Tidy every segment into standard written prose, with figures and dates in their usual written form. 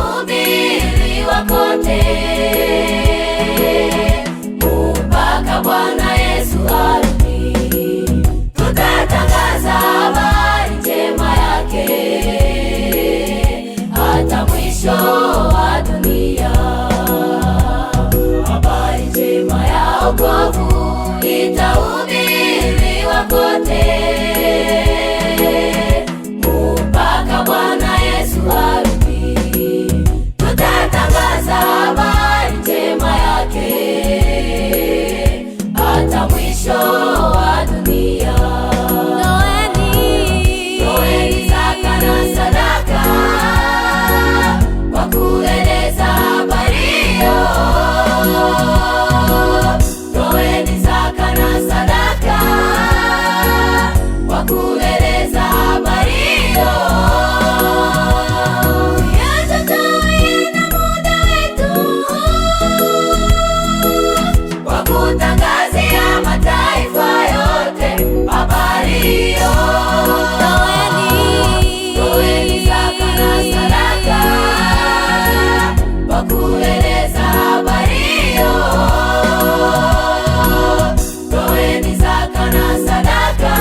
Itahubiriwa kote mpaka Bwana Yesu arudi. Tutatangaza habari njema yake hata mwisho wa dunia. Habari njema ya wokovu itahubiriwa kote mpaka Bwana Yesu arudi. Habari njema yake hata mwisho wa dunia. Toeni zaka na sadaka kwa kueneza habari hiyo. Toeni zaka na sadaka kwa kueneza habari hiyo. Tangazia mataifa yote habari hiyo. Toeni zaka na sadaka kwa kueneza habari hiyo. Toeni zaka na sadaka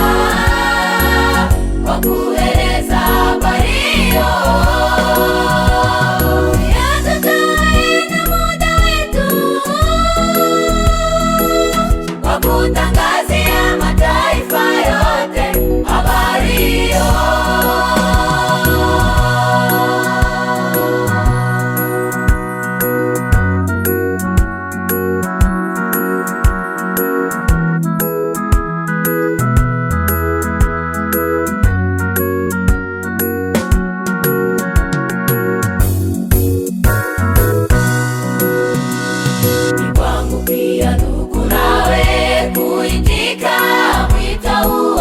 kwa kueneza habari hiyo. Kutangazia mataifa yote habari hiyo. Ni kwangu pia ndugu, nawe kuitika mwito huo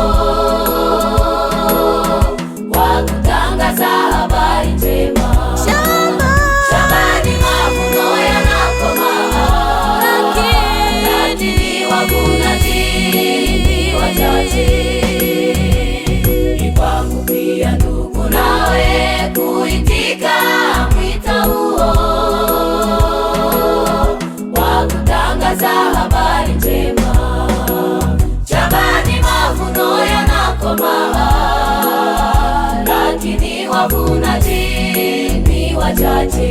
wa kutangaza habari njema. Shambani mavuno yanakomaa, lakini wavunaji ni wachache. Ni kwangu pia ndugu, nawe kuitika mwito huo wa kutangaza habari njema. Shambani mavuno yanakomaa, lakini wavunaji ni wachache.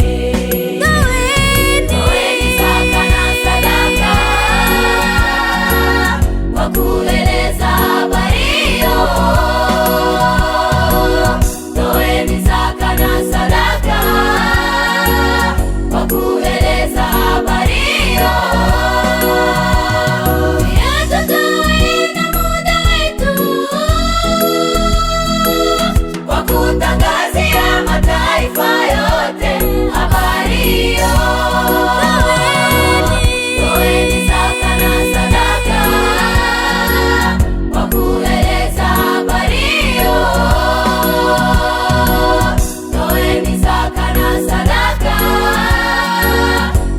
Toeni zaka na sadaka kwa kueneza habari hiyo. Toeni zaka na sadaka kwa kueneza habari hiyo. Kutangazia mataifa yote habari hiyo. Toeni zaka na sadaka kwa kueneza habari hiyo. Toeni zaka na sadaka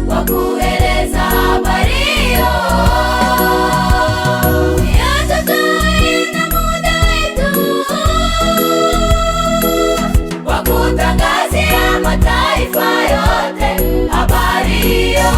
kwa kueneza habari hiyo. Kutangazia mataifa yote habari hiyo.